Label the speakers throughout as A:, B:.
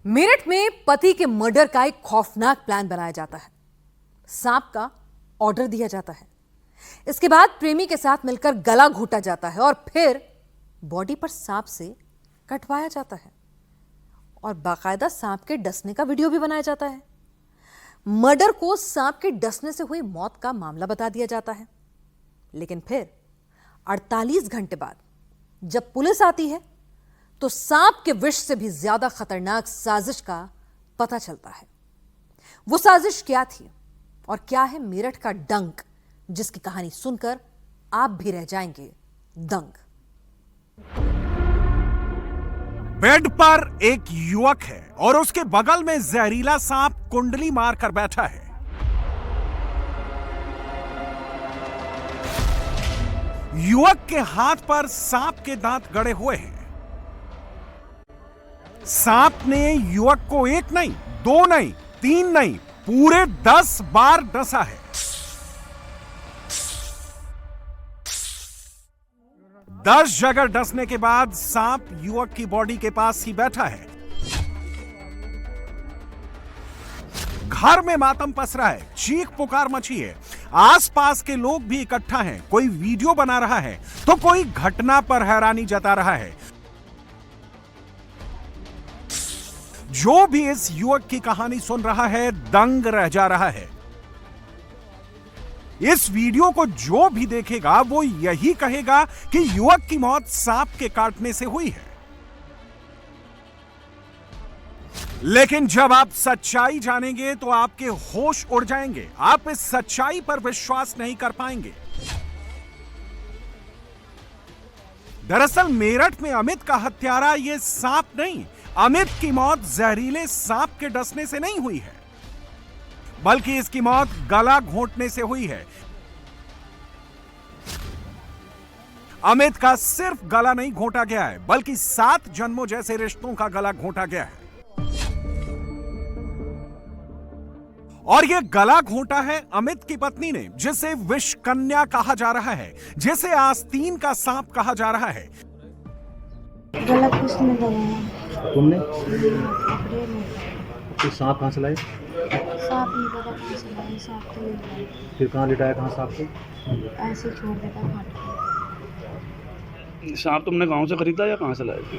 A: मेरठ में पति के मर्डर का एक खौफनाक प्लान बनाया जाता है। सांप का ऑर्डर दिया जाता है। इसके बाद प्रेमी के साथ मिलकर गला घोटा जाता है और फिर बॉडी पर सांप से कटवाया जाता है और बाकायदा सांप के डसने का वीडियो भी बनाया जाता है। मर्डर को सांप के डसने से हुई मौत का मामला बता दिया जाता है, लेकिन फिर 48 घंटे बाद जब पुलिस आती है तो सांप के विष से भी ज्यादा खतरनाक साजिश का पता चलता है। वो साजिश क्या थी और क्या है मेरठ का डंक, जिसकी कहानी सुनकर आप भी रह जाएंगे दंग।
B: बेड पर एक युवक है और उसके बगल में जहरीला सांप कुंडली मारकर बैठा है। युवक के हाथ पर सांप के दांत गड़े हुए हैं। सांप ने युवक को एक नहीं, दो नहीं, तीन नहीं, पूरे 10 बार डसा है। 10 जगह डसने के बाद सांप युवक की बॉडी के पास ही बैठा है। घर में मातम पसरा है, चीख पुकार मची है। आसपास के लोग भी इकट्ठा हैं। कोई वीडियो बना रहा है तो कोई घटना पर हैरानी जता रहा है। जो भी इस युवक की कहानी सुन रहा है दंग रह जा रहा है। इस वीडियो को जो भी देखेगा वो यही कहेगा कि युवक की मौत सांप के काटने से हुई है। लेकिन जब आप सच्चाई जानेंगे तो आपके होश उड़ जाएंगे। आप इस सच्चाई पर विश्वास नहीं कर पाएंगे। दरअसल मेरठ में अमित का हत्यारा ये सांप नहीं, अमित की मौत जहरीले सांप के डसने से नहीं हुई है, बल्कि इसकी मौत गला घोंटने से हुई है। अमित का सिर्फ गला नहीं घोंटा गया है, बल्कि 7 जन्मों जैसे रिश्तों का गला घोंटा गया है। और यह गला घोंटा है अमित की पत्नी ने, जिसे विष कन्या कहा जा रहा है, जिसे आस्तीन का सांप कहा जा रहा है।
C: गला किसने दबाया?
D: तुमने?
C: तो
D: तो सांप कहाँ से लाए?
C: सांप नहीं पता कहाँ से लाया, सांप तो नहीं लाया।
D: फिर कहाँ लिटाया, कहाँ सांप को?
C: ऐसे छोड़ देता काट के।
E: सांप तुमने गांव से खरीदा या कहाँ से लाए थे?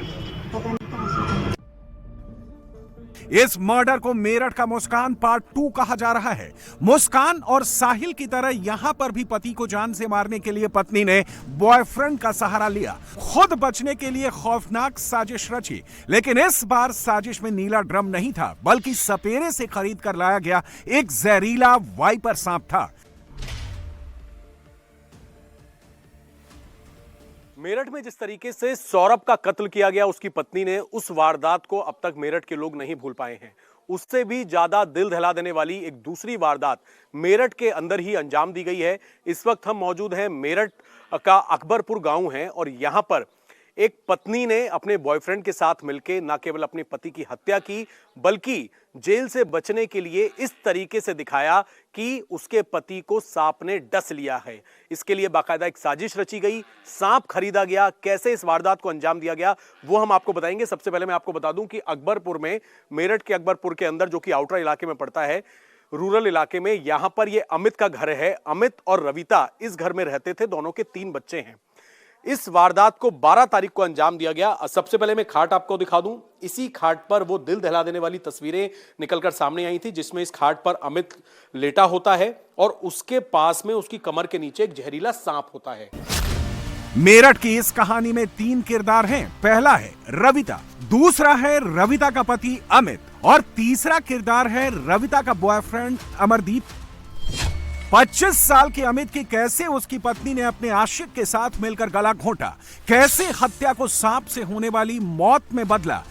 C: पता नहीं कहाँ से लाया।
B: इस मर्डर को मेरठ का मुस्कान पार्ट 2 कहा जा रहा है। मुस्कान और साहिल की तरह यहां पर भी पति को जान से मारने के लिए पत्नी ने बॉयफ्रेंड का सहारा लिया, खुद बचने के लिए खौफनाक साजिश रची। लेकिन इस बार साजिश में नीला ड्रम नहीं था, बल्कि सपेरे से खरीद कर लाया गया एक जहरीला वाइपर सांप था।
F: मेरठ में जिस तरीके से सौरभ का कत्ल किया गया उसकी पत्नी ने, उस वारदात को अब तक मेरठ के लोग नहीं भूल पाए हैं। उससे भी ज्यादा दिल दहला देने वाली एक दूसरी वारदात मेरठ के अंदर ही अंजाम दी गई है। इस वक्त हम मौजूद हैं, मेरठ का अकबरपुर गांव है और यहां पर एक पत्नी ने अपने बॉयफ्रेंड के साथ मिलकर न केवल अपने पति की हत्या की, बल्कि जेल से बचने के लिए इस तरीके से दिखाया कि उसके पति को सांप ने डस लिया है। इसके लिए बाकायदा एक साजिश रची गई, सांप खरीदा गया। कैसे इस वारदात को अंजाम दिया गया वो हम आपको बताएंगे। सबसे पहले मैं आपको बता दूं कि अकबरपुर में, मेरठ के अकबरपुर के अंदर, जो कि आउटर इलाके में पड़ता है, रूरल इलाके में, यहां पर ये अमित का घर है। अमित और रविता इस घर में रहते थे, दोनों के 3 बच्चे हैं। इस वारदात को 12 तारीख को अंजाम दिया गया। सबसे पहले मैं खाट आपको दिखा दूं। इसी खाट पर वो दिल दहला देने वाली तस्वीरें निकलकर सामने आई थी, जिसमें इस खाट पर अमित लेटा होता है और उसके पास में उसकी कमर के नीचे एक जहरीला सांप होता है।
B: मेरठ की इस कहानी में 3 किरदार हैं। पहला है रविता, दूसरा है रविता का पति अमित और तीसरा किरदार है रविता का बॉयफ्रेंड अमरदीप। 25 साल के अमित की कैसे उसकी पत्नी ने अपने आशिक के साथ मिलकर गला घोंटा, कैसे हत्या को सांप से होने वाली मौत में बदला,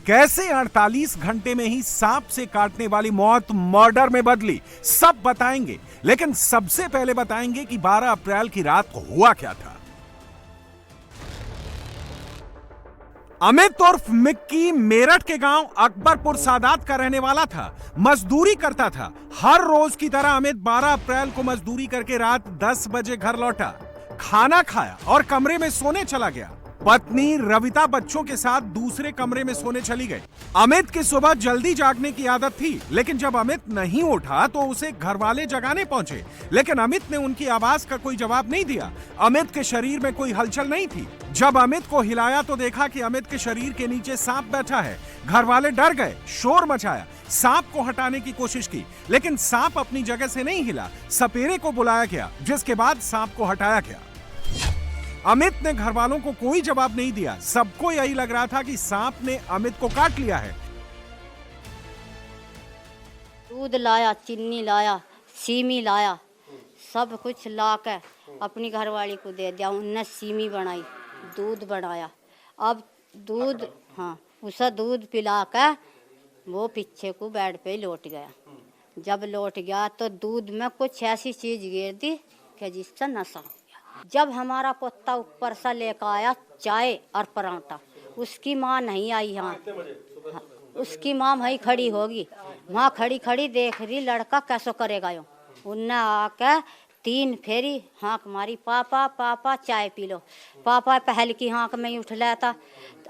B: कैसे 48 घंटे में ही सांप से काटने वाली मौत मर्डर में बदली, सब बताएंगे। लेकिन सबसे पहले बताएंगे कि 12 अप्रैल की रात को हुआ क्या था। अमित उर्फ मिक्की मेरठ के गांव अकबरपुर सादात का रहने वाला था। मजदूरी करता था। हर रोज की तरह अमित 12 अप्रैल को मजदूरी करके रात 10 बजे घर लौटा, खाना खाया और कमरे में सोने चला गया। पत्नी रविता बच्चों के साथ दूसरे कमरे में सोने चली गई। अमित की सुबह जल्दी जागने की आदत थी, लेकिन जब अमित नहीं उठा तो उसे घर वाले जगाने पहुंचे, लेकिन अमित ने उनकी आवाज का कोई जवाब नहीं दिया। अमित के शरीर में कोई हलचल नहीं थी। जब अमित को हिलाया तो देखा कि अमित के शरीर के नीचे सांप बैठा है। घर वाले डर गए, शोर मचाया, सांप को हटाने की कोशिश की, लेकिन सांप अपनी जगह से नहीं हिला। सपेरे को बुलाया गया, जिसके बाद सांप को हटाया गया। अमित ने घर वालों को कोई जवाब नहीं दिया। सबको यही लग रहा था कि सांप ने अमित को काट लिया है।
G: दूध लाया, चीनी लाया, सीमी लाया, सब कुछ ला के अपनी घरवाली को दे दिया। उनने सीमी बनाई, दूध बनाया। अब दूध, हाँ, उसे दूध पिला के वो पीछे को बेड पे लौट गया। जब लौट गया तो दूध में कुछ ऐसी चीज गिर दी कि जिससे नशा हो गया। जब हमारा पोता ऊपर से लेकर आया चाय और पराठा, उसकी माँ नहीं आई यहाँ। उसकी माँ वहीं खड़ी होगी, वहाँ खड़ी खड़ी देख रही लड़का कैसे करेगा यूँ। उनने आके 3 फेरी हाँक मारी, पापा पापा चाय पी लो। पापा पहल की हाँक में ही उठ लेता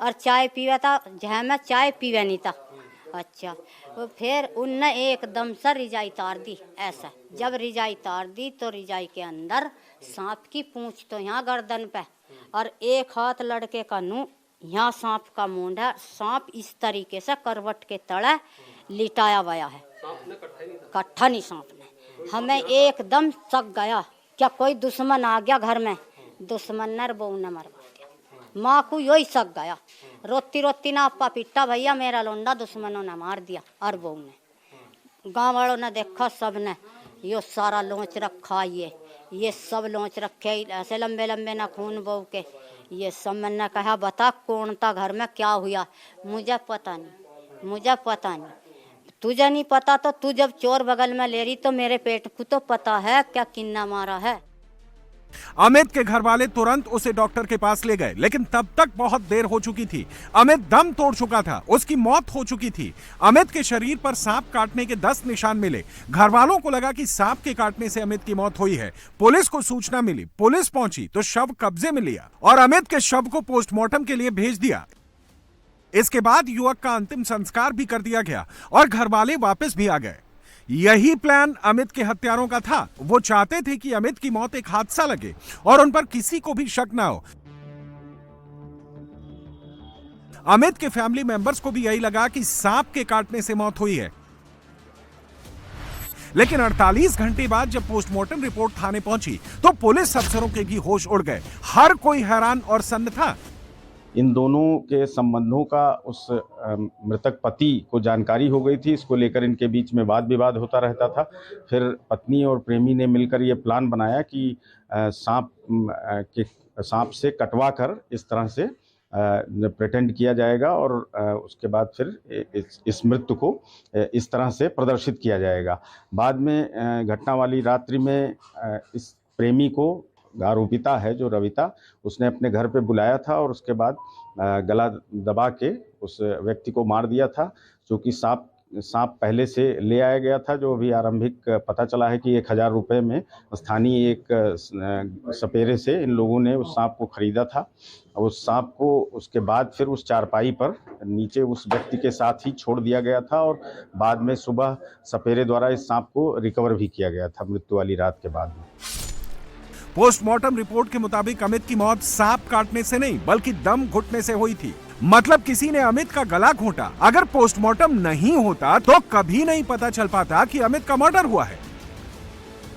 G: और चाय पीवा था, जहाँ में चाय पीवा नहीं था। अच्छा, तो फिर उनने एकदम से रिजाई तार दी। ऐसा जब रिजाई तार दी तो रिजाई के अंदर सांप की पूंछ तो यहाँ गर्दन पे, और एक हाथ लड़के का मुंह, यहाँ सांप का मुंड है। सांप इस तरीके से करवट के तले लिटाया गया है। कट्ठा नहीं सांप ने। हमें एकदम शक गया, क्या कोई दुश्मन आ गया घर में। दुश्मन ने बहू ने मरवा दिया। माँ को यही शक गया। रोती रोती ना अपा पिट्टा, भैया मेरा लोंडा दुश्मनों ने मार दिया। और बहू ने, गाँव वालों ने देखा, सब ने यो सारा लोच रखा, ये सब लोच रखे, ऐसे लंबे लंबे ना खून बहू के। ये सब मैंने कहा बता कौन था घर में, क्या हुआ। मुझे पता नहीं, मुझे पता नहीं। तुझे नहीं पता तो तू जब चोर बगल में ले रही तो मेरे पेट को तो पता है क्या किन्ना मारा है।
B: अमित के घर वाले तुरंत उसे डॉक्टर के पास ले गए, लेकिन तब तक बहुत देर हो चुकी थी। अमित दम तोड़ चुका था, उसकी मौत हो चुकी थी। अमित के शरीर पर सांप काटने के 10 निशान मिले। घर वालों को लगा कि सांप के काटने से अमित की मौत हुई है। पुलिस को सूचना मिली, पुलिस पहुंची तो शव कब्जे में लिया और अमित के शव को पोस्टमार्टम के लिए भेज दिया। इसके बाद युवक का अंतिम संस्कार भी कर दिया गया और घर वाले वापस भी आ गए। यही प्लान अमित के हत्यारों का था। वो चाहते थे कि अमित की मौत एक हादसा लगे और उन पर किसी को भी शक ना हो। अमित के फैमिली मेंबर्स को भी यही लगा कि सांप के काटने से मौत हुई है। लेकिन 48 घंटे बाद जब पोस्टमार्टम रिपोर्ट थाने पहुंची तो पुलिस अफसरों के भी होश उड़ गए। हर कोई हैरान और सन्न था।
H: इन दोनों के संबंधों का उस मृतक पति को जानकारी हो गई थी। इसको लेकर इनके बीच में वाद विवाद होता रहता था। फिर पत्नी और प्रेमी ने मिलकर ये प्लान बनाया कि सांप से कटवा कर इस तरह से प्रिटेंड किया जाएगा और उसके बाद फिर इस मृत्यु को इस तरह से प्रदर्शित किया जाएगा। बाद में घटना वाली रात्रि में इस प्रेमी को आरोपिता है जो रविता, उसने अपने घर पे बुलाया था और उसके बाद गला दबा के उस व्यक्ति को मार दिया था। क्योंकि सांप पहले से ले आया गया था। जो अभी आरंभिक पता चला है कि 1000 रुपये में स्थानीय एक सपेरे से इन लोगों ने उस सांप को खरीदा था। उस सांप को उसके बाद फिर उस चारपाई पर नीचे उस व्यक्ति के साथ ही छोड़ दिया गया था और बाद में सुबह सपेरे द्वारा इस सांप को रिकवर भी किया गया था मृत्यु वाली रात के बाद में।
B: पोस्टमार्टम रिपोर्ट के मुताबिक अमित की मौत सांप काटने से नहीं बल्कि दम घुटने से हुई थी। मतलब किसी ने अमित का गला घोंटा। अगर पोस्टमार्टम नहीं होता तो कभी नहीं पता चल पाता कि अमित का मर्डर हुआ है।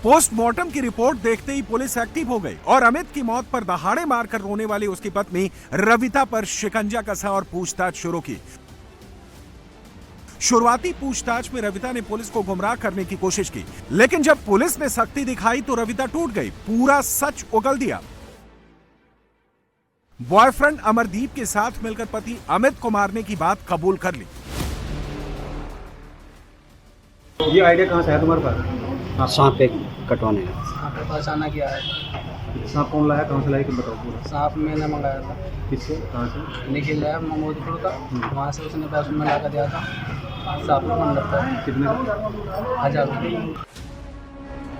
B: पोस्टमार्टम की रिपोर्ट देखते ही पुलिस एक्टिव हो गई और अमित की मौत पर दहाड़े मारकर रोने वाली उसकी पत्नी रविता पर शिकंजा कसा और पूछताछ शुरू की। शुरुआती पूछताछ में रविता ने पुलिस को गुमराह करने की कोशिश की, लेकिन जब पुलिस ने सख्ती दिखाई तो रविता टूट गई, पूरा सच उगल दिया। बॉयफ्रेंड अमरदीप के साथ मिलकर पति अमित को मारने की बात कबूल कर ली।
D: ये आइडिया कहाँ से आया तुम्हारे पास?
E: सांप पे कटवाने
I: सांप के पास आना क्या है।
D: सांप कौन लाया, कहाँ से लाया, कि बताओ पूरा।
I: सांप मैंने मंगाया था।
D: किससे, कहाँ से?
I: निखिल है महमूदपुर का, वहाँ से उसने पैसे में ला कर दिया था। सांप का मंदिर था।
D: कितने?
I: 1000 रुपये।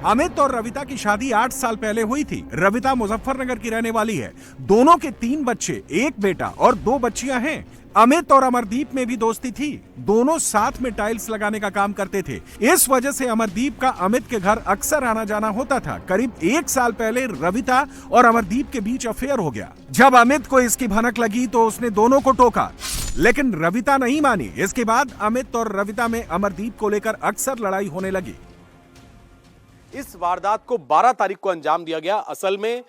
B: अमित और रविता की शादी 8 साल पहले हुई थी। रविता मुजफ्फरनगर की रहने वाली है। दोनों के 3 बच्चे, 1 बेटा और 2 बच्चियां हैं। अमित और अमरदीप में भी दोस्ती थी। दोनों साथ में टाइल्स लगाने का काम करते थे। इस वजह से अमरदीप का अमित के घर अक्सर आना जाना होता था। करीब 1 साल पहले रविता और अमरदीप के बीच अफेयर हो गया। जब अमित को इसकी भनक लगी तो उसने दोनों को टोका, लेकिन रविता नहीं मानी। इसके बाद अमित और रविता में अमरदीप को लेकर अक्सर लड़ाई होने लगी।
F: इस वारदात को 12 तारीख को अंजाम दिया गया। असल में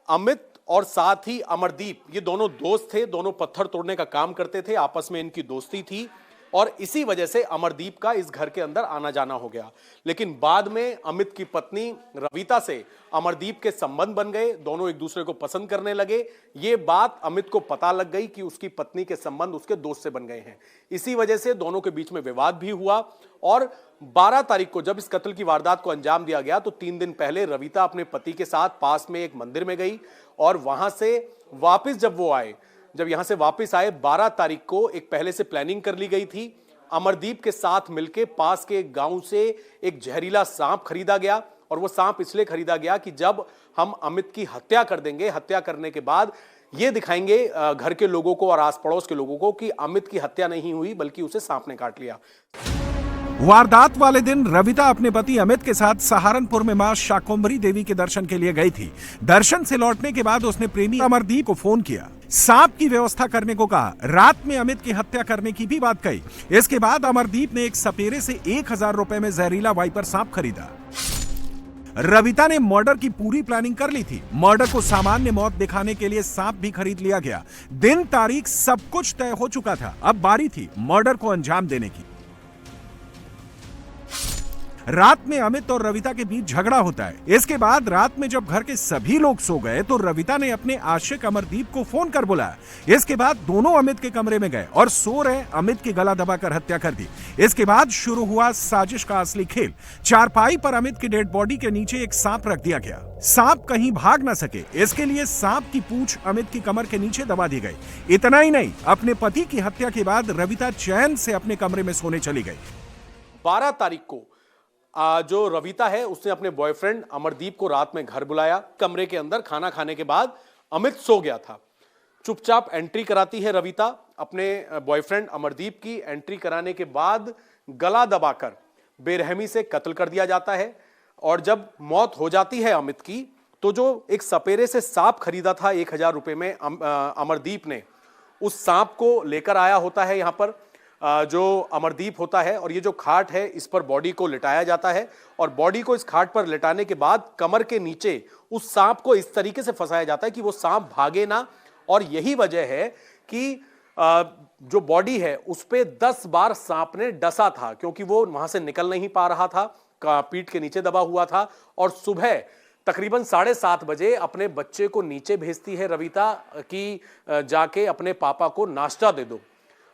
F: अमित और साथ ही अमरदीप, ये दोनों दोस्त थे, दोनों पत्थर तोड़ने का काम करते थे, आपस में इनकी दोस्ती थी और इसी वजह से अमरदीप का इस घर के अंदर आना जाना हो गया। लेकिन बाद में अमित की पत्नी रविता से अमरदीप के संबंध बन गए, दोनों एक दूसरे को पसंद करने लगे। ये बात अमित को पता लग गई कि उसकी पत्नी के संबंध उसके दोस्त से बन गए हैं। इसी वजह से दोनों के बीच में विवाद भी हुआ और 12 तारीख को जब इस कत्ल की वारदात को अंजाम दिया गया तो 3 दिन पहले रविता अपने पति के साथ पास में एक मंदिर में गई और वहां से वापस जब यहां से वापस आए 12 तारीख को एक पहले से प्लानिंग कर ली गई थी। अमरदीप के साथ मिलकर पास के गांव से एक जहरीला सांप खरीदा गया और वो सांप इसलिए खरीदा गया कि जब हम अमित की हत्या कर देंगे, हत्या करने के बाद ये दिखाएंगे घर के लोगों को और आस पड़ोस के लोगों को कि अमित की हत्या नहीं हुई बल्कि उसे सांप ने काट लिया।
B: वारदात वाले दिन रविता अपने पति अमित के साथ सहारनपुर में मां शाकंभरी देवी के दर्शन के लिए गई थी। दर्शन से लौटने के बाद उसने प्रेमी अमरदीप को फोन किया, सांप की व्यवस्था करने को कहा, रात में अमित की हत्या करने की भी बात कही। इसके बाद अमरदीप ने एक सपेरे से 1000 रुपए में जहरीला वाइपर सांप खरीदा। रविता ने मर्डर की पूरी प्लानिंग कर ली थी। मर्डर को सामान्य मौत दिखाने के लिए सांप भी खरीद लिया गया। दिन तारीख सब कुछ तय हो चुका था। अब बारी थी मर्डर को अंजाम देने की। रात में अमित और रविता के बीच झगड़ा होता है। इसके बाद रात में जब घर के सभी लोग सो गए तो रविता ने अपने आशिक अमरदीप को फोन कर बुलाया। इसके बाद दोनों अमित के कमरे में गए और सो रहे अमित की गला दबाकर हत्या कर दी। इसके बाद शुरू हुआ साजिश का असली खेल। चारपाई पर अमित की डेड बॉडी के नीचे एक सांप रख दिया गया। सांप कहीं भाग न सके, इसके लिए सांप की पूंछ अमित की कमर के नीचे दबा दी गई। इतना ही नहीं, अपने पति की हत्या के बाद रविता चैन से अपने कमरे में सोने चली गई।
F: 12 तारीख को जो रविता है उसने अपने बॉयफ्रेंड अमरदीप को रात में घर बुलाया। कमरे के अंदर खाना खाने के बाद अमित सो गया था। चुपचाप एंट्री कराती है रविता अपने बॉयफ्रेंड अमरदीप की। एंट्री कराने के बाद गला दबाकर बेरहमी से कत्ल कर दिया जाता है और जब मौत हो जाती है अमित की तो जो एक सपेरे से सांप खरीदा था 1000 रुपए में अमरदीप ने, उस सांप को लेकर आया होता है यहां पर जो अमरदीप होता है और ये जो खाट है इस पर बॉडी को लिटाया जाता है और बॉडी को इस खाट पर लिटाने के बाद कमर के नीचे उस सांप को इस तरीके से फंसाया जाता है कि वो सांप भागे ना। और यही वजह है कि जो बॉडी है उस पे 10 बार सांप ने डसा था क्योंकि वो वहां से निकल नहीं पा रहा था, पीठ के नीचे दबा हुआ था। और सुबह तकरीबन 7:30 बजे अपने बच्चे को नीचे भेजती है रविता कि जाके अपने पापा को नाश्ता दे दो,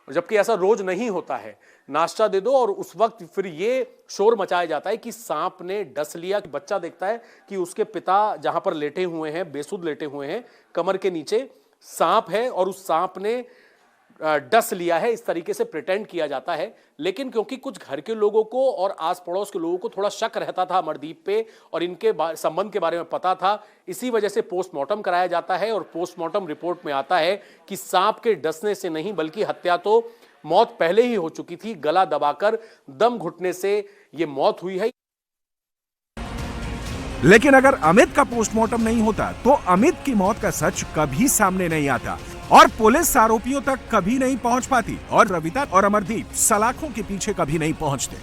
F: जबकि ऐसा रोज नहीं होता है, नाश्ता दे दो। और उस वक्त फिर ये शोर मचाया जाता है कि सांप ने डस लिया। बच्चा देखता है कि उसके पिता जहां पर लेटे हुए हैं, बेसुध लेटे हुए हैं, कमर के नीचे सांप है और उस सांप ने डस लिया है, इस तरीके से प्रिटेंड किया जाता है। लेकिन क्योंकि कुछ घर के लोगों को और आस पड़ोस के लोगों को थोड़ा शक रहता था अमरदीप पे और इनके संबंध के बारे में पता था, इसी वजह से पोस्टमार्टम कराया जाता है और पोस्टमार्टम रिपोर्ट में आता है कि सांप के डसने से नहीं बल्कि हत्या तो मौत पहले ही हो चुकी थी, गला दबाकर दम घुटने से यह मौत हुई है।
B: लेकिन अगर अमित का पोस्टमार्टम नहीं होता तो अमित की मौत का सच कभी सामने नहीं आता और पुलिस आरोपियों तक कभी नहीं पहुंच पाती और रविता और अमरदीप सलाखों के पीछे कभी नहीं पहुंचते।